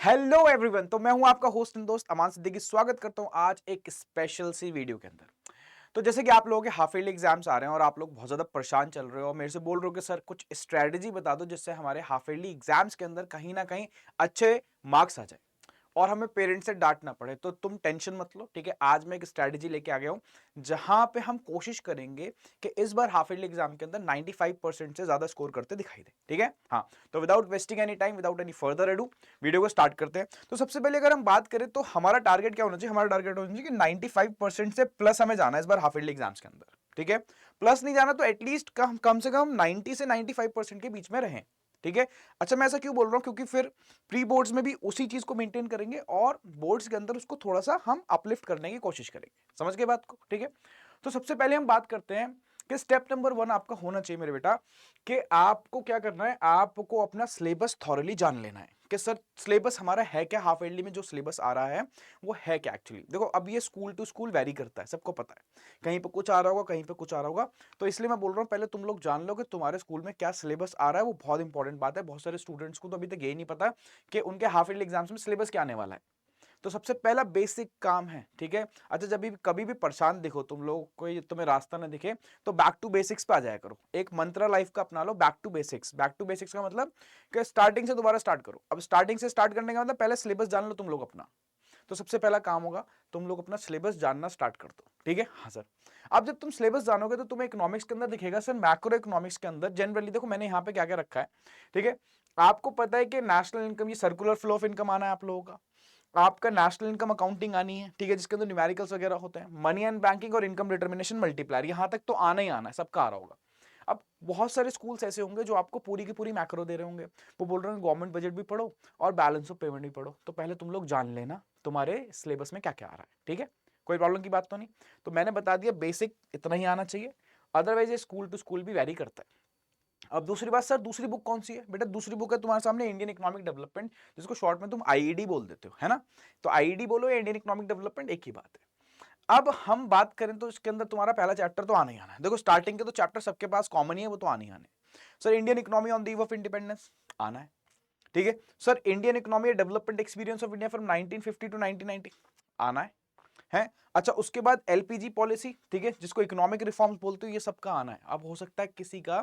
Hello everyone. तो मैं हूं आपका होस्ट एंड दोस्त अमान सिद्दीकी। स्वागत करता हूं आज एक स्पेशल सी वीडियो के अंदर। तो जैसे कि आप लोगों के हाफ ईयरली एग्जाम्स आ रहे हैं और आप लोग बहुत ज्यादा परेशान चल रहे हो और मेरे से बोल रहे हो कि सर कुछ स्ट्रेटजी बता दो जिससे हमारे हाफ ईयरली एग्जाम्स के अंदर कहीं ना कहीं अच्छे मार्क्स आ जाए और हमें पेरेंट्स से डांट ना पड़े। तो तुम टेंशन मत लो, ठीक है। आज मैं एक स्ट्रेटजी लेके आ गया हूं जहां पे हम कोशिश करेंगे कि इस बार हाफ ईयरली एग्जाम के अंदर 95% से ज्यादा स्कोर करते दिखाई दे, ठीक है। हाँ, तो without wasting any time, without any further edu, video को स्टार्ट करते हैं। तो सबसे पहले अगर हम बात करें तो हमारा टारगेट क्या होना चाहिए? हमारा टारगेट होना चाहिए कि 95% से प्लस हमें जाना है इस बार हाफ ईयरली एग्जाम्स के अंदर, ठीक है। प्लस नहीं जाना तो एटलीस्ट कम से कम 90 से 95% के बीच में रहें, ठीक है। अच्छा, मैं ऐसा क्यों बोल रहा हूं? क्योंकि फिर प्री बोर्ड्स में भी उसी चीज को मेंटेन करेंगे और बोर्ड्स के अंदर उसको थोड़ा सा हम अपलिफ्ट करने की कोशिश करेंगे। समझ गए बात को? ठीक है। तो सबसे पहले हम बात करते हैं कि स्टेप नंबर 1 आपका होना चाहिए मेरे बेटा कि आपको क्या करना है। आपको अपना सिलेबस थॉरली जान लेना है कि सर सिलेबस हमारा है क्या, हाफ ईयरली में जो सिलेबस आ रहा है वो है क्या। एक्चुअली देखो, अब ये स्कूल टू स्कूल वेरी करता है, सबको पता है। कहीं पे कुछ आ रहा होगा, कहीं पे कुछ आ रहा होगा। तो इसलिए मैं बोल रहा हूं पहले तुम लोग जान लो कि तुम्हारे स्कूल में क्या सिलेबस आ रहा है। वो बहुत इंपॉर्टेंट बात है। बहुत सारे स्टूडेंट्स को तो अभी तक यही नहीं पता कि उनके हाफ ईयरली एग्जाम्स में सिलेबस क्या आने वाला है। तो सबसे पहला बेसिक काम है, ठीक है। अच्छा, जब भी कभी भी परेशान दिखो तुम लोग, कोई तुम्हें रास्ता ना दिखे, तो बैक टू बेसिक्स पे आ जाया करो। एक मंत्रा लाइफ का अपना लो, back to basics. Back to basics का मतलब कि स्टार्टिंग से दोबारा स्टार्ट करो। अब स्टार्टिंग से स्टार्ट करने का मतलब पहले सिलेबस जान लो तुम लोग अपना। तो सबसे पहला काम होगा, तुम लोग अपना सिलेबस जानना स्टार्ट कर दो, ठीक है। हाँ सर। अब जब तुम सिलेबस जानोगे तो तुम्हें इकोनॉमिक्स के अंदर दिखेगा सर, मैक्रो इकोनॉमिक्स के अंदर जनरली देखो मैंने यहाँ पे क्या क्या रखा है, ठीक है। आपको पता है कि नेशनल इनकम, ये सर्कुलर फ्लो ऑफ इनकम आना है आप लोगों का। आपका नेशनल इनकम अकाउंटिंग आनी है, ठीक है, जिसके अंदर न्यूमेरिकल्स वगैरह होते हैं। मनी एंड बैंकिंग और इनकम डिटर्मिनेशन मल्टीप्लायर, यहां तक तो आना ही आना है, सबका आ रहा होगा। अब बहुत सारे स्कूल्स ऐसे होंगे जो आपको पूरी की पूरी मैक्रो दे रहे होंगे। वो बोल रहे हैं गवर्नमेंट बजट भी पढ़ो और बैलेंस ऑफ पेमेंट भी पढ़ो। तो पहले तुम लोग जान लेना तुम्हारे सिलेबस में क्या क्या आ रहा है, ठीक है। कोई प्रॉब्लम की बात तो नहीं। तो मैंने बता दिया बेसिक इतना ही आना चाहिए। अदरवाइज ये स्कूल टू स्कूल भी वेरी करता है। अब दूसरी बात, सर दूसरी बुक कौन सी है? बेटा दूसरी बुक है तुम्हारे सामने इंडियन इकोनॉमिक डेवलपमेंट, जिसको शॉर्ट में तुम आईईडी बोल देते हो, है ना। तो आईईडी बोलो या इंडियन इकोनॉमिक डेवलपमेंट, एक ही बात है। अब हम बात करें तो इसके अंदर तुम्हारा पहला चैप्टर तो आना ही आना है। देखो स्टार्टिंग के तो चैप्टर सबके पास कॉमन ही है, वो तो आने ही आने। Sir Indian economy on the eve of independence आना है, ठीक है। Sir Indian economy development experience of India from 1950 to 1990 आना है। अच्छा, उसके बाद एलपीजी पॉलिसी, ठीक है, जिसको इकोनॉमिक रिफॉर्म्स बोलते हो, ये सबका आना है। अब हो सकता है किसी का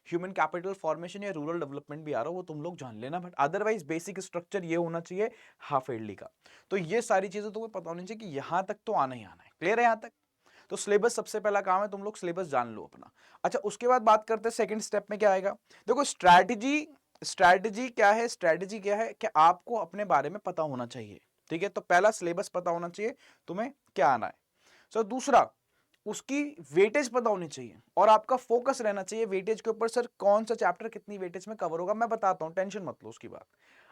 ह्यूमन कैपिटल फॉर्मेशन या रूरल डेवलपमेंट भी आ रहा हो, वो तुम लोग जान लेना। बट अदरवाइज बेसिक स्ट्रक्चर ये होना चाहिए हाफ ईयरली का। तो ये सारी चीजें तुम्हें पता होनी चाहिए कि यहां तक तो आना ही आना है। क्लियर है यहां तक? तो सिलेबस सबसे पहला काम है, तुम लोग सिलेबस जान लो अपना। अच्छा, उसके बाद बात करते हैं सेकंड स्टेप में क्या आएगा। देखो स्ट्रैटेजी, स्ट्रैटेजी क्या है? स्ट्रैटेजी क्या है कि आपको अपने बारे में पता होना चाहिए, ठीक है। तो पहला सिलेबस पता होना चाहिए तुम्हें क्या आना है। सर दूसरा, उसकी वेटेज पता होनी चाहिए और आपका फोकस रहना चाहिए वेटेज के ऊपर। सर कौन सा चैप्टर कितनी वेटेज में कवर होगा, मैं बताता हूं, टेंशन मत लो उसकी बात।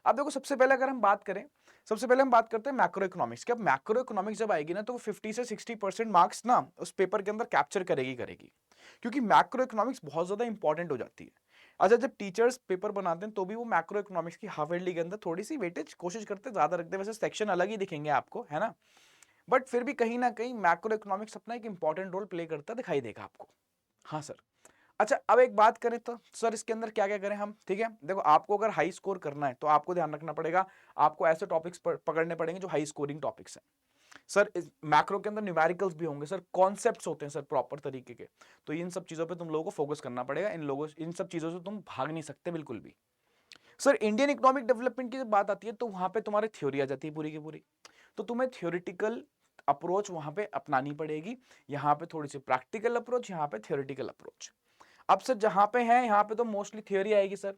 अब देखो सबसे पहले अगर हम बात करें, सबसे पहले हम बात करते हैं मैक्रो इकोनॉमिक्स की। अब मैक्रो इकोनॉमिक्स जब आएगी ना तो वो 50 से 60% मार्क्स ना उस पेपर के अंदर कैप्चर करेगी, क्योंकि मैक्रो इकोनॉमिक्स बहुत ज्यादा इंपॉर्टेंट हो जाती है। अच्छा, जब टीचर्स पेपर बनाते हैं तो भी वो मैक्रो इकोनॉमिक्स की हाफ ईयरली के अंदर थोड़ी सी वेटेज कोशिश करते हैं ज्यादा रखते हैं। वैसे सेक्शन अलग ही दिखेंगे आपको, है ना, बट फिर भी कहीं ना कहीं मैक्रो इकोनॉमिक्स अपना एक इंपॉर्टेंट रोल प्ले करता दिखाई देगा आपको। हाँ सर। अच्छा, अब एक बात करें तो सर इसके अंदर क्या क्या करें हम, ठीक है। देखो आपको अगर हाई स्कोर करना है तो आपको ध्यान रखना पड़ेगा, आपको ऐसे टॉपिक्स पकड़ने पड़ेंगे जो हाई स्कोरिंग टॉपिक्स हैं। सर मैक्रो के अंदर न्यूमेरिकल्स भी होंगे, सर कॉन्सेप्ट्स होते हैं सर प्रॉपर तरीके के। तो इन सब चीजों पे तुम लोगों को फोकस करना पड़ेगा। इन सब चीजों से तुम भाग नहीं सकते बिल्कुल भी। सर इंडियन इकोनॉमिक डेवलपमेंट की जब बात आती है तो वहां पे तुम्हारी थ्योरी आ जाती है पूरी की पूरी। तो तुम्हें थ्योरेटिकल अप्रोच वहां पे अपनानी पड़ेगी। यहाँ पे थोड़ी सी प्रैक्टिकल अप्रोच, यहाँ पे थ्योरेटिकल अप्रोच। अब सर जहां पे है यहाँ पे तो मोस्टली थ्योरी आएगी सर।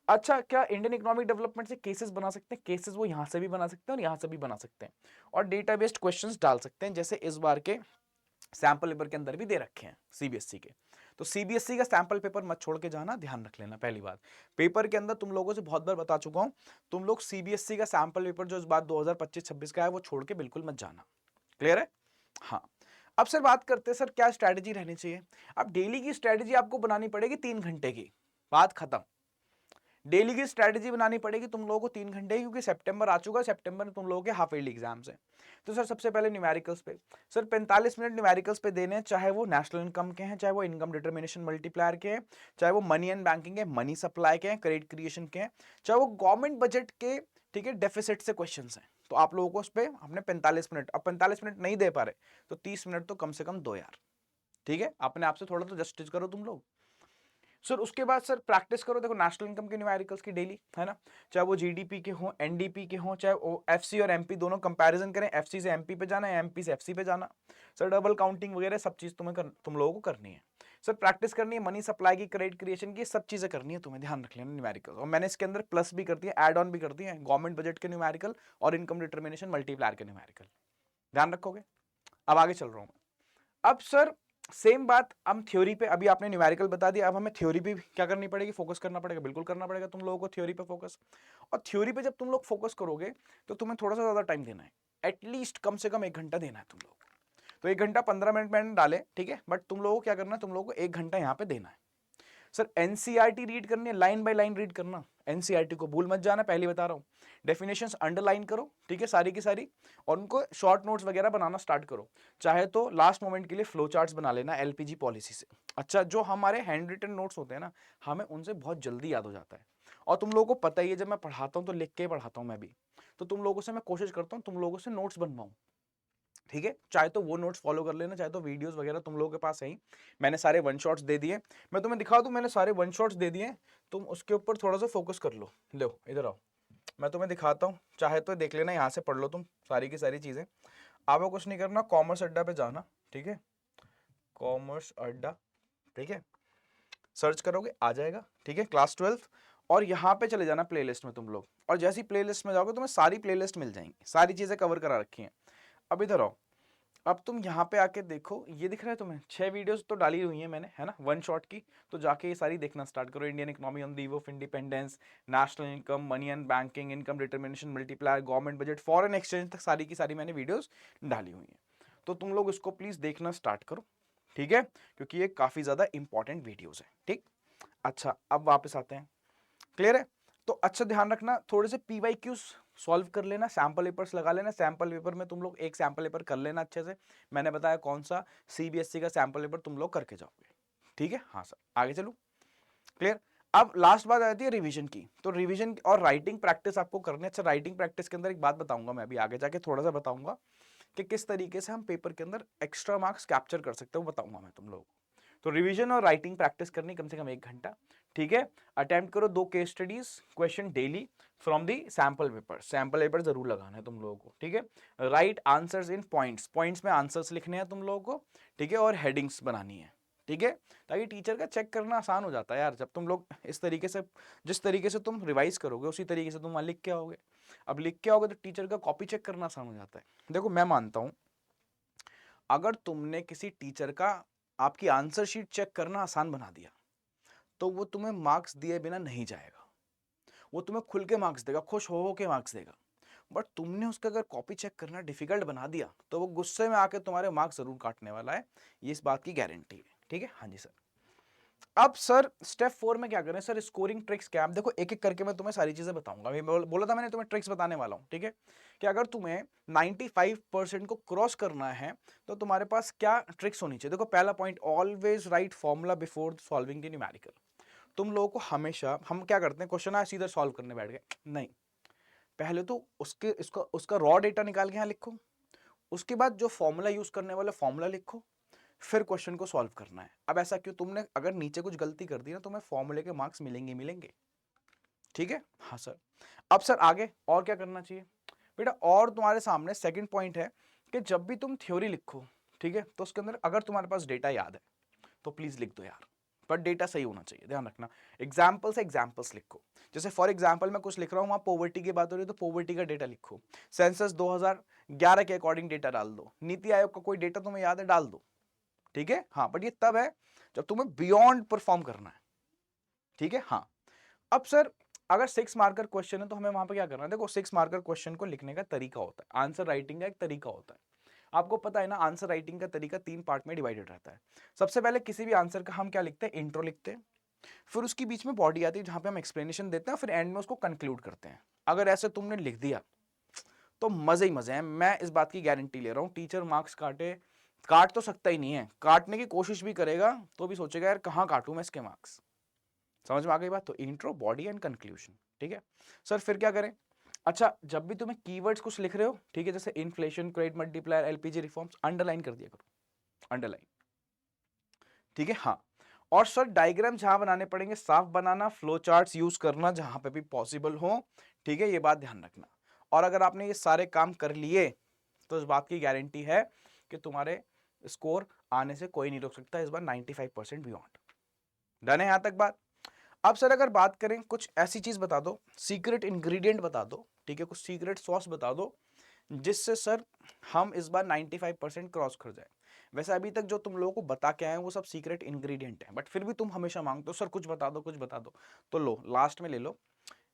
अच्छा, क्या इंडियन इकोनॉमिक डेवलपमेंट से केसेस बना सकते हैं? केसेस वो यहां से भी बना सकते हैं और यहां से भी बना सकते हैं और डेटा बेस्ड क्वेश्चंस डाल सकते हैं, जैसे इस बार के सैंपल पेपर के अंदर भी दे रखे हैं सीबीएसई के। तो सीबीएसई का सैंपल पेपर मत छोड़ के जाना, ध्यान रख लेना। पहली बात, पेपर के अंदर तुम लोगों से बहुत बार बता चुका हूं, तुम लोग सीबीएसई का सैंपल पेपर जो इस बार 2025-26 का है वो छोड़ के बिल्कुल मत जाना। क्लियर है? हाँ। अब सर बात करते हैं सर क्या स्ट्रैटेजी रहनी चाहिए। अब डेली की स्ट्रैटेजी आपको बनानी पड़ेगी 3 घंटे की, बात खत्म। डेली की स्ट्रैटेजी बनानी पड़ेगी तुम लोगों को 3 घंटे, क्योंकि सितंबर आ चुका है, सितंबर में तुम लोगों के हाफ ईयरली एग्जाम्स हैं। तो सर सबसे पहले न्यूमेरिकल्स पे, सर 45 मिनट न्यूमेरिकल्स पे देने हैं, चाहे वो नेशनल इनकम के हैं, चाहे वो इनकम डिटर्मिनेशन मल्टीप्लायर के हैं, चाहे वो मनी एंड बैंकिंग के, मनी सप्लाई के हैं, क्रेडिट क्रिएशन के हैं, चाहे वो गवर्नमेंट बजट के, ठीक है, डेफिसिट से क्वेश्चन हैं। तो आप लोगों को उस पर हमने 45 मिनट, अब 45 मिनट नहीं दे पा रहे तो 30 मिनट तो कम से कम दो यार, ठीक है, अपने आप से थोड़ा तो जस्टिस करो तुम लोग। सर उसके बाद सर प्रैक्टिस करो, देखो नेशनल इनकम के न्यूमेरिकल्स की डेली, है ना, चाहे वो जीडीपी के हो, एनडीपी के हो, चाहे वो एफसी और एमपी दोनों कंपैरिजन करें, एफसी से एमपी पे जाना है, एमपी से एफसी पे जाना। सर डबल काउंटिंग वगैरह सब चीज तुम लोगों को करनी है। सर प्रैक्टिस करनी है मनी सप्लाई की, क्रेडिट क्रिएशन की, सब चीजें करनी है तुम्हें, ध्यान रख लेना न्यूमेरिकल। और मैंने इसके अंदर प्लस भी कर दिया, एड ऑन भी कर दिया, गवर्नमेंट बजट के न्यूमेरिकल और इनकम डिटर्मिनेशन मल्टीप्लायर के न्यूमेरिकल, ध्यान रखोगे। अब आगे चल रहा हूं। अब सर सेम बात हम थ्योरी पे, अभी आपने न्यूमेरिकल बता दिया, अब हमें थ्योरी पे क्या करनी पड़ेगी, फोकस करना पड़ेगा, बिल्कुल करना पड़ेगा तुम लोगों को थ्योरी पे फोकस। और थ्योरी पे जब तुम लोग फोकस करोगे तो तुम्हें थोड़ा सा ज्यादा टाइम देना है, एटलीस्ट कम से कम 1 घंटा देना है तुम लोग को। तो 1 घंटा 15 मिनट मैंने डाले, ठीक है, बट तुम लोगों को क्या करना है, तुम लोगों को 1 घंटा यहाँ पे देना है। सर एनसीईआरटी रीड करनी है, लाइन बाय लाइन रीड करना, एनसीईआरटी को भूल मत जाना, पहले बता रहा हूँ। डेफिनेशंस अंडरलाइन करो, ठीक है, सारी की सारी, और उनको शॉर्ट नोट्स वगैरह बनाना स्टार्ट करो। चाहे तो लास्ट मोमेंट के लिए फ्लो चार्ट्स बना लेना एलपीजी पॉलिसी से। अच्छा, जो हमारे हैंड रिटन नोट्स होते हैं ना, हमें उनसे बहुत जल्दी याद हो जाता है। और तुम लोगों को पता ही है, जब मैं पढ़ाता हूँ तो लिख के पढ़ाता हूँ मैं भी, तो तुम लोगों से मैं कोशिश करता हूँ तुम लोगों से नोट्स बनवाऊं, ठीक है, चाहे तो वो नोट्स फॉलो कर लेना, चाहे तो वीडियोस वगैरह तुम लोगों के पास है ही, मैंने सारे वन शॉट्स दे दिए, मैं तुम्हें दिखा दूं, मैंने सारे वन शॉट्स दे दिए, तुम उसके ऊपर थोड़ा सा फोकस कर लो। लो इधर आओ, मैं तुम्हें दिखाता हूँ, चाहे तो देख लेना, यहाँ से पढ़ लो तुम सारी की सारी चीजें। आपको कुछ नहीं करना, कॉमर्स अड्डा पे जाना, ठीक है, कॉमर्स अड्डा, ठीक है, सर्च करोगे आ जाएगा, ठीक है, क्लास 12, और यहाँ पे चले जाना प्लेलिस्ट में तुम लोग, और जैसी प्लेलिस्ट में जाओगे तुम्हें सारी प्लेलिस्ट मिल जाएंगी, सारी चीजें कवर करा रखी हैं। अब इधर आओ, अब तुम यहाँ पे आके देखो, ये दिख रहा है तुम्हें, 6 वीडियोस तो डाली हुई है मैंने, है ना, वन शॉट की, तो जाके ये सारी देखना स्टार्ट करो। Indian economy on the eve of independence, national income, money and banking, income determination multiplier, government budget, foreign exchange तक सारी की सारी मैंने वीडियोस डाली हुई है। तो तुम लोग इसको प्लीज देखना स्टार्ट करो, ठीक है, क्योंकि ये काफी ज्यादा इंपॉर्टेंट वीडियोज है, ठीक। अच्छा अब वापस आते हैं, क्लियर है। तो अच्छा ध्यान रखना, थोड़े से पीवाईक्यूज सॉल्व कर लेना, सैंपल पेपर्स लगा लेना, सैंपल पेपर में तुम लोग एक सैंपल पेपर कर लेना अच्छे से, मैंने बताया कौन सा, सीबीएसई का सैंपल पेपर तुम लोग करके जाओगे, ठीक है। हाँ सर आगे चलूं, क्लियर। अब लास्ट बात आती है रिवीजन की, तो रिवीजन और राइटिंग प्रैक्टिस आपको करनी है। अच्छा राइटिंग प्रैक्टिस के अंदर एक बात बताऊंगा मैं, अभी आगे जाके थोड़ा सा बताऊंगा कि किस तरीके से हम पेपर के अंदर एक्स्ट्रा मार्क्स कैप्चर कर सकते हो, बताऊंगा मैं तुम लोगों को। तो रिवीजन और राइटिंग प्रैक्टिस करनी कम से कम 1 घंटा, ठीक है। अटेम्प्ट करो 2 case studies question daily from the sample paper, sample paper जरूर लगाना है तुम लोगों को, ठीक है। Right answers in points, points में आंसर्स लिखने हैं तुम लोगों को, ठीक है, और हेडिंग्स बनानी है, ठीक है, ताकि टीचर का चेक करना आसान हो जाता है यार, जब तुम लोग इस तरीके से, जिस तरीके से तुम रिवाइज करोगे उसी तरीके से तुम वहां लिख के आओगे। अब लिख के आओगे तो टीचर का कॉपी चेक करना आसान हो जाता है। देखो मैं मानता हूं, अगर तुमने किसी टीचर का आपकी आंसर शीट चेक करना आसान बना दिया, तो वो तुम्हें मार्क्स दिए बिना नहीं जाएगा, वो तुम्हें खुल के मार्क्स देगा, खुश हो के मार्क्स देगा। बट तुमने उसका अगर कॉपी चेक करना डिफिकल्ट बना दिया, तो वो गुस्से में आके तुम्हारे मार्क्स जरूर काटने वाला है, ये इस बात की गारंटी है, ठीक है। हाँ जी सर। अब सर स्टेप 4 में क्या करें सर, स्कोरिंग ट्रिक्स क्या है, देखो एक एक करके मैं तुम्हें सारी चीजें बताऊंगा, मैं बोला था मैंने तुम्हें ट्रिक्स बताने वाला हूं, ठीक है, कि अगर तुम्हें 95% को क्रॉस करना है तो तुम्हारे पास क्या ट्रिक्स होनी चाहिए। देखो पहला point, always right formula before solving the numerical. तुम लोगों को हमेशा, हम क्या करते हैं, क्वेश्चन आया सीधा सॉल्व करने बैठ गए, नहीं, पहले तो उसके इसका उसका रॉ डेटा निकाल के यहां लिखो, उसके बाद जो फॉर्मूला यूज करने वाला फॉर्मूला लिखो, फिर क्वेश्चन को सॉल्व करना है। अब ऐसा क्यों, तुमने अगर नीचे कुछ गलती कर दी ना, तुम्हें फॉर्मूले के मार्क्स मिलेंगे मिलेंगे, ठीक है। हाँ सर। अब सर आगे और क्या करना चाहिए बेटा, और तुम्हारे सामने सेकंड पॉइंट है कि जब भी तुम थ्योरी लिखो, ठीक है, तो उसके अंदर अगर तुम्हारे पास डेटा याद है तो प्लीज लिख दो यार, पर डेटा सही होना चाहिए, ध्यान रखना। एग्जाम्पल से एग्जाम्पल्स लिखो, जैसे फॉर एग्जाम्पल मैं कुछ लिख रहा हूं, वहां पॉवर्टी की बात हो रही है तो पॉवर्टी का डेटा लिखो, सेंसस 2011 के अकॉर्डिंग डेटा डाल दो, नीति आयोग का कोई डेटा तुम्हें याद है डाल दो, ठीक है। हाँ बट ये तब है जब तुम्हें बियॉन्ड परफॉर्म करना है, ठीक है। हाँ अब सर अगर 6 मार्कर क्वेश्चन है तो हमें वहां पे क्या करना है, देखो 6 मार्कर क्वेश्चन को लिखने का तरीका होता है, आंसर राइटिंग का एक तरीका होता है, आपको पता है ना, आंसर राइटिंग का तरीका 3 पार्ट में डिवाइडेड रहता है। सबसे पहले किसी भी आंसर का हम क्या लिखते हैं, इंट्रो लिखते हैं, फिर उसकी बीच में बॉडी आती है जहां पे हम एक्सप्लेनेशन देते हैं, फिर एंड में उसको कंक्लूड करते हैं। अगर ऐसे तुमने लिख दिया तो मजे ही मजे हैं, मैं इस बात की गारंटी ले रहा हूं। टीचर मार्क्स काट तो सकता ही नहीं है, काटने की कोशिश भी करेगा तो भी सोचेगा यार कहां काटूं मैं इसके मार्क्स। समझ में आ गई बात? तो इंट्रो, बॉडी एंड कंक्लूजन, ठीक है सर। फिर क्या करें? अच्छा, जब भी तुम्हें कीवर्ड्स कुछ लिख रहे हो, ठीक है, जैसे inflation, credit multiplier, LPG reforms, underline कर दिया करो, अंडरलाइन, ठीक है। हाँ, और सर डायग्राम जहां बनाने पड़ेंगे साफ बनाना, फ्लो चार्ट्स यूज करना जहां पे भी पॉसिबल हो, ठीक है, ये बात ध्यान रखना। और अगर आपने ये सारे काम कर लिए तो इस बात की गारंटी है कि तुम्हारे स्कोर आने से कोई नहीं रोक सकता इस बार 95% बियॉन्ड। डन है यहां तक बात? अब सर अगर बात करें, कुछ ऐसी चीज बता दो, सीक्रेट इंग्रेडिएंट बता दो, ठीक है, कुछ सीक्रेट सॉस बता दो जिससे सर हम इस बार 95% क्रॉस कर जाए। वैसे अभी तक जो तुम लोगों को बता के आए हैं वो सब सीक्रेट इंग्रेडिएंट है, बट फिर भी तुम हमेशा मांगते हो सर कुछ बता दो, कुछ बता दो। तो लो, लास्ट में ले लो।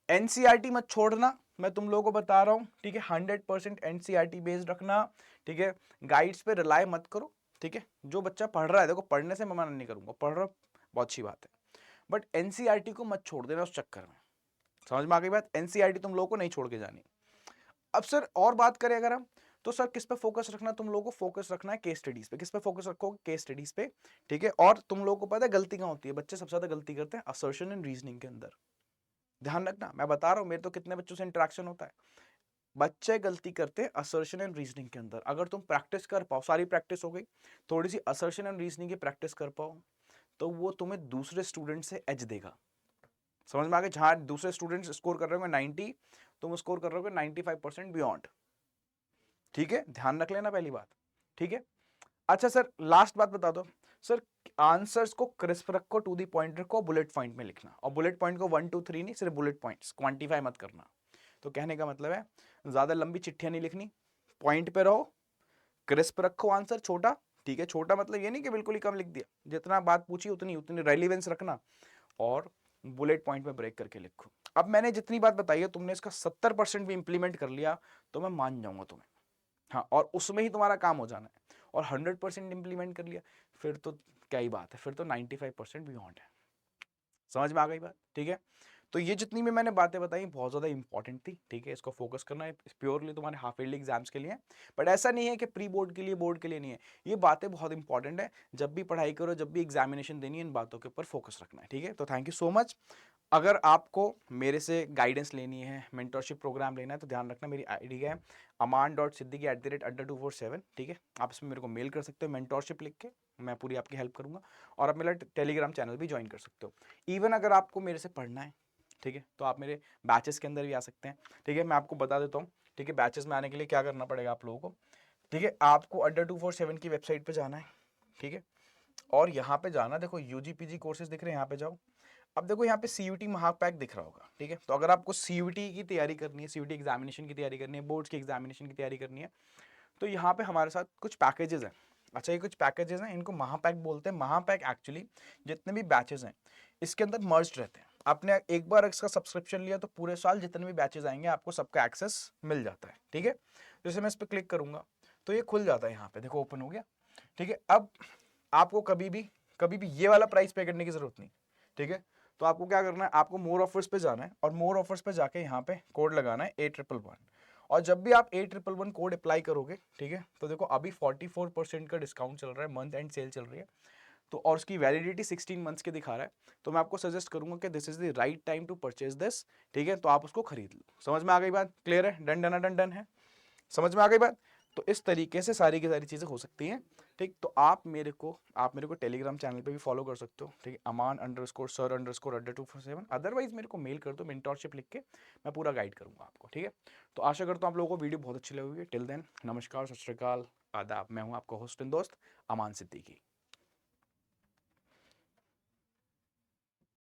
एनसीईआरटी मत छोड़ना, मैं तुम लोगों को बता रहा हूं, ठीक है। 100% एनसीईआरटी बेस्ड रखना, ठीक है। गाइड्स पे रिलाय मत करो, ठीक है। जो बच्चा पढ़ रहा है, देखो पढ़ने से मैं मना नहीं करूंगा, पढ़ रहा बहुत अच्छी बात है, बट एनसीईआरटी को मत छोड़ देना उस चक्कर में। समझ में आ गई बात? एनसीईआरटी तुम लोगों को नहीं छोड़ के जानी। अब सर और बात करें अगर हम, तो सर किस पे फोकस रखना? तुम लोगों को फोकस रखना है केस स्टडीज पे। किस पे फोकस रखोगे? केस स्टडीज पे, ठीक है। और तुम लोगों को पता है गलती कहां होती है? बच्चे सबसे ज्यादा गलती करते हैं असर्शन एंड रीजनिंग के अंदर। ध्यान रखना, मैं बता रहा हूं, मेरे तो कितने बच्चों से इंटरेक्शन होता है, बच्चे गलती करते हैं असर्शन एंड रीजनिंग के अंदर। अगर तुम प्रैक्टिस कर पाओ, सारी प्रैक्टिस हो गई, थोड़ी सी असर्शन एंड रीजनिंग की प्रैक्टिस कर पाओ, तो वो तुम्हें दूसरे स्टूडेंट से एज देगा। समझ में आ गया? जहां दूसरे स्टूडेंट्स स्कोर कर रहे हो 90, तुम स्कोर कर रहे हो 95% बियॉन्ड, ठीक है। ध्यान रख लेना पहली बात, ठीक है। अच्छा सर लास्ट बात बता दो सर, आंसर्स को क्रिस्प रखो, टू दी पॉइंट रखो, बुलेट पॉइंट में लिखना। और बुलेट पॉइंट को 1 2 3 नहीं, सिर्फ बुलेट पॉइंट्स, क्वांटिफाई मत करना। तो कहने का मतलब है ज्यादा लंबी चिट्ठियां नहीं लिखनी, पॉइंट पे रहो, क्रिस्प रखो आंसर, छोटा, ठीक है। छोटा मतलब ये नहीं कि बिल्कुल ही कम लिख दिया, जितना बात पूछी उतनी उतनी रेलिवेंस रखना, और बुलेट पॉइंट में ब्रेक करके लिखो। अब मैंने जितनी बात बताई है, तुमने इसका 70% भी इंप्लीमेंट कर लिया तो मैं मान जाऊंगा तुम्हें, हाँ, और उसमें ही तुम्हारा काम हो जाना है। और 100% इंप्लीमेंट कर लिया, फिर तो क्या ही बात है, फिर तो 95% बियॉन्ड है। समझ में आ गई बात? ठीक है। तो ये जितनी भी मैंने बातें बताई बहुत ज़्यादा इंपॉर्टेंट थी, ठीक है। इसको फोकस करना है, प्योरली तुम्हारे हाफ ईयरली एग्जाम्स के लिए। बट ऐसा नहीं है कि प्री बोर्ड के लिए, बोर्ड के लिए नहीं है। ये बातें बहुत इंपॉर्टेंट है, जब भी पढ़ाई करो, जब भी एग्जामिनेशन देनी है, इन बातों के ऊपर फोकस रखना है, ठीक है। तो थैंक यू सो मच। अगर आपको मेरे से गाइडेंस लेनी है, मेंटरशिप प्रोग्राम लेना है, तो ध्यान रखना मेरी आईडी है aman.siddiqui@adda247, ठीक है। आप इसमें मेरे को मेल कर सकते हो मेंटरशिप लिख के, मैं पूरी आपकी हेल्प करूंगा। और आप मेरा टेलीग्राम चैनल भी ज्वाइन कर सकते हो। इवन अगर आपको मेरे से पढ़ना है, ठीक है, तो आप मेरे बैचेस के अंदर भी आ सकते हैं, ठीक है। मैं आपको बता देता हूँ, ठीक है, बैचेस में आने के लिए क्या करना पड़ेगा आप लोगों को, ठीक है। आपको adda247 की वेबसाइट पे जाना है, ठीक है। और यहाँ पे जाना, देखो यूजी पीजी कोर्सेज दिख रहे हैं, यहाँ पे जाओ। अब देखो यहाँ पे सीयूटी महापैक दिख रहा होगा, ठीक है। तो अगर आपको सीयूटी की तैयारी करनी है, सीयूटी एग्जामिनेशन की तैयारी करनी है, बोर्ड्स की एग्जामिनेशन की तैयारी करनी है, तो यहाँ पे हमारे साथ कुछ पैकेजेस हैं। अच्छा, ये कुछ पैकेजेस हैं, इनको महापैक बोलते हैं। महापैक एक्चुअली जितने भी बैचेस हैं इसके अंदर मर्ज्ड रहते हैं। आपने एक बार इसका सब्सक्रिप्शन लिया तो पूरे साल जितने भी बैचेस आएंगे आपको सबका एक्सेस मिल जाता है, ठीक है। जैसे मैं इस पर क्लिक करूंगा तो ये खुल जाता है, यहाँ पे देखो ओपन हो गया, ठीक है। अब आपको कभी भी ये वाला प्राइस पे करने की जरूरत नहीं, ठीक है। तो आपको क्या करना है, आपको मोर ऑफर्स पे जाना है, और मोर ऑफर्स पे जाके यहाँ पे कोड लगाना है A111। और जब भी आप A111 कोड अप्लाई करोगे, ठीक है, तो देखो अभी 44% का डिस्काउंट चल रहा है, मंथ एंड सेल चल रही है। तो और उसकी वैलिडिटी 16 मंथ्स के दिखा रहा है। तो मैं आपको सजेस्ट करूंगा कि this is the right time to purchase this, ठीक है। तो आप उसको खरीद लो। समझ में आ गई बात? क्लियर है? डन डन डन डन है? समझ में आ गई बात? तो इस तरीके से सारी की सारी चीजें हो सकती हैं, ठीक। तो आप मेरे को टेलीग्राम चैनल पे भी फॉलो कर सकते हो, ठीक है, aman_sir_adda247। अदरवाइज मेरे को मेल कर दो मेंटरशिप लिख के, मैं पूरा गाइड करूंगा आपको, ठीक है। तो आशा करता हूँ आप लोगों को वीडियो बहुत अच्छी लगी होगी। टिल देन, नमस्कार, सत श्री अकाल, आदाब। मैं हूँ आपका होस्ट एंड दोस्त अमान सिद्दीकी।